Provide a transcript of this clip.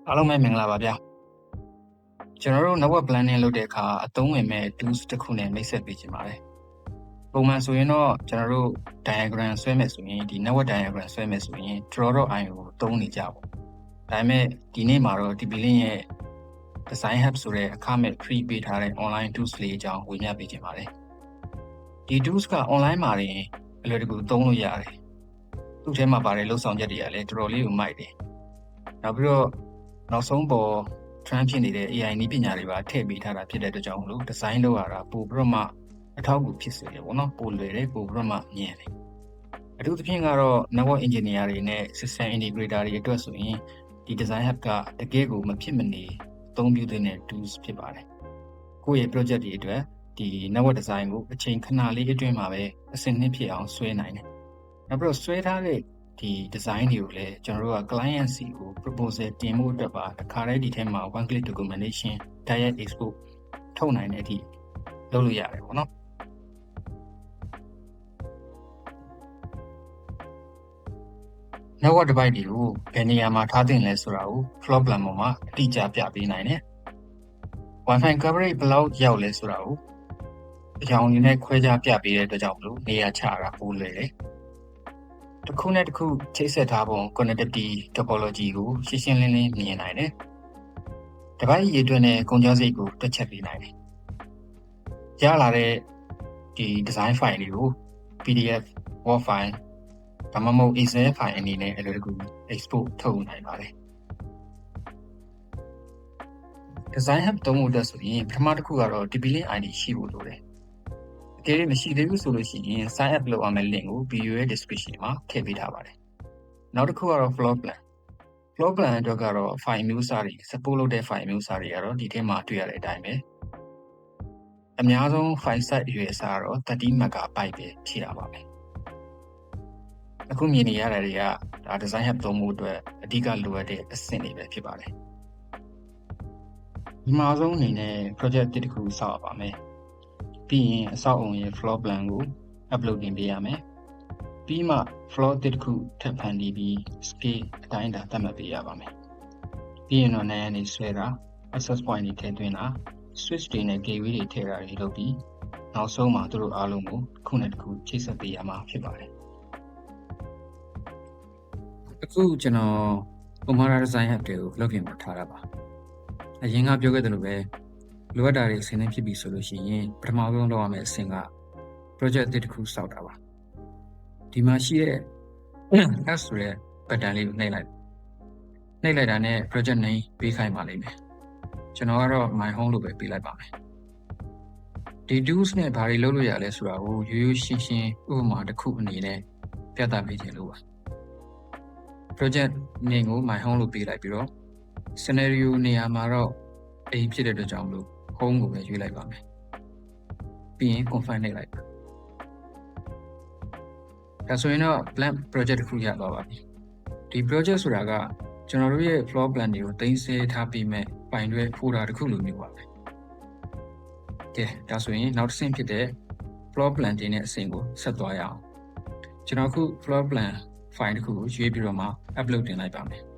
အားလုံးပဲမင်္ဂလာပါဗျာကျွန်တော်တို့ network planning လုပ်တဲ့အခါအသုံးဝင်မဲ့ tools တစ်ခုနဲ့မိတ်ဆက်ပေးချင်ပါတယ်ပုံမှန်ဆိုရင်တော့ကျွန်တော်တို့ diagram ဆွဲမယ်ဆိုရင်ဒီ network diagram ဆွဲမယ်ဆိုရင် draw.io ကိုသုံးနေကြပေါ့ဒါပေမဲ့ဒီနေ့မှာတော့ TP-Link ရဲ့ design hub ဆိုတဲ့အခမဲ့ free ပေးထားတဲ့ online tools လေးအကြောင်းဝေမျှပေးချင်ပါတယ်ဒီ tools က online မှာတင်အလွယ်တကူသုံးလို့ရတယ်သူ့ထဲမှာပါတဲ့လုပ်ဆောင်ချက်တွေကလည်းတော်တော်လေးကိုမိုက်တယ်နောက်ပြီးတော့နောက်ဆုံးပေါ် trend ဖြစ်နေတဲ့ AI နည်းပညာတွေပါထည့်ပေးထားတာဖြစ်တဲ့အတွက်ကြောင့်မလို့ design လုပ်ရတာပိုပြီးတော့မှအထောက်အကူဖြစ်စေတယ်ပေါ့နော်ပိုလွယ်တယ်ပိုပြီးတော့မှမြင်တယ်အထူးသဖြင့်ကတော့ network engineer တွေနဲ့ system integrator တွေအတွက်ဆိုရင်ဒီ design hub ကတကယ်ကိုမဖြစ်မနေအသုံးပြုသင့်တဲ့ tools ဖြစ်ပါတယ်ကိုယ့်ရဲ့ project တွေအတွက်ဒီ network design ကိုအချိန်ခဏလေးအတွင်းမှာပဲအဆင့်နှစ်ဖြစ်အောင်ဆွဲနိုင်တယ်နောက်ပြီးတော့ဆွဲထားတဲ့ဒီ design တွေကိုလည်းကျွန်တော်တို့က client စီကို proposal တင်ဖို့အတွက်ပါတခါတည်းဒီထဲမှာ one click documentation direct export ထုတ်နိုင်တဲ့အထိလုပ်လို့ရတယ်ပေါ့နော် network device တွေကိုဘယ်နေရာမှာထားသင့်လဲဆိုတာကို floor plan ပေါ်မှာအတိအကျပြပေးနိုင်တယ် Wi-Fi coverage ဘယ်လောက်ရောက်လဲဆိုတာကိုအကြောင်းအနေနဲ့ခွဲခြားပြပေးတဲ့အတွက်ကြောင့်မလို့နေရာချတာပိုလွယ်တယ်တစ်ခုနဲ့တစ်ခုချိတ်ဆက်ထားပုံ connectivity topology ကိုရှင်းရှင်းလင်းလင်းမြင်နိုင်တယ်။တစ်ပိုင်းရည်အတွက်နဲ့ကုန်ကျစရိတ်ကိုတွက်ချက်ပေးနိုင်တယ်။ရလာတဲ့ဒီ design file တွေကို PDF Word file ဒါမှမဟုတ် Excel file အနေနဲ့အလွယ်တကူ export ထုတ်နိုင်ပါတယ်။ design hub သုံးဖို့အတွက်ဆိုရင်ပထမတစ်ခုကတော့ TP-Link ID ရှိဖို့လိုတယ်။ကဲမရှိသေးဘူးဆိုလို့ရှိရင် sign up လုပ်ရမယ့် link ကို video ရဲ့ description မှာထည့်ပေးထားပါတယ်။နောက်တစ်ခုကတော့ floor plan အတွက်ကတော့ file မျိုးစားတွေ support လုပ်တဲ့ file မျိုးစားတွေကတော့ဒီထဲမှာတွေ့ရတဲ့အတိုင်းပဲ။အများဆုံး file size အရွယ်အစားကတော့30 MB ပဲဖြစ်တာပါပဲ။အခုမြင်နေရတာတွေကဒါ design hub သုံးဖို့အတွက်အဓိကလိုအပ်တဲ့အဆင့်တွေပဲဖြစ်ပါတယ်။ဒီမှာအဆုံးအနေနဲ့ project တစ်ခုစောက်ရပါမယ်။ပြီးရင်အဆောက်အုံရဲ့ floor plan ကို upload တင်ပေးရမယ်။ပြီးမှ floor တစ်ခုထပ်ဖန်တီးပြီး scale အတိုင်းအတာသတ်မှတ်ပေးရပါမယ်။ပြီးရင်တော့နိုင်ရနေဆွဲတာ access point တွေထည့်သွင်းတာ switch တွေနဲ့ gateway တွေထည့်တာတွေလုပ်ပြီးနောက်ဆုံးမှာသူတို့အားလုံးကိုတစ်ခုနဲ့တစ်ခုချိတ်ဆက်ပေးရမှာဖြစ်ပါတယ်။အခုကျွန်တော် Omara design hub တွေကိုလုပ်ပြင်မှာထားတာပါ။အရင်ကပြောခဲ့သလိုပဲလိုအပ်တာတွေအဆင်သင့်ဖြစ်ပြီဆိုလို့ရှိရင်ပထမဆုံးလုပ်ရမယ့်အဆင့်က project တစ်ခုစောက်တာပါဒီမှာရှိတဲ့ S ဆိုတဲ့ pattern လေးကိုနှိပ်လိုက်တာနဲ့ project name ပေးခိုင်းပါလိမ့်မယ်ကျွန်တော်ကတော့ my home လို့ပဲပေးလိုက်ပါမယ်ဒီ tools နဲ့ဘာတွေလုပ်လို့ရလဲဆိုတာကိုရိုးရိုးရှင်းရှင်းဥပမာတစ်ခုအနေနဲ့ပြသပေးခြင်းလို့ပါ project name ကို my home လို့ပေးလိုက်ပြီးတော့ scenario နေရာမှာတော့အိမ်ဖြစ်တဲ့အတွက်ကြောင့်မလို့ home ကိုပဲရွေးလိုက်ပါမယ်ပြီးရင် confirm နှိပ်လိုက်ပါဒါဆိုရင်တော့ blank project တစ်ခုရသွားပါပြီဒီ project ဆိုတာကကျွန်တော်တို့ရဲ့ floor plan တွေကိုတင်ဆက်ထားပြီးမဲ့ပိုင်တွဲ folder တစ်ခုလိုမျိုးပါပဲကဲဒါဆိုရင်နောက်တစ်ဆင့်ဖြစ်တဲ့ floor plan တင်တဲ့အဆင့်ကိုဆက်သွားရအောင်ကျွန်တော်အခု floor plan file တစ်ခုကိုရွေးပြီးတော့မှ upload တင်လိုက်ပါမယ်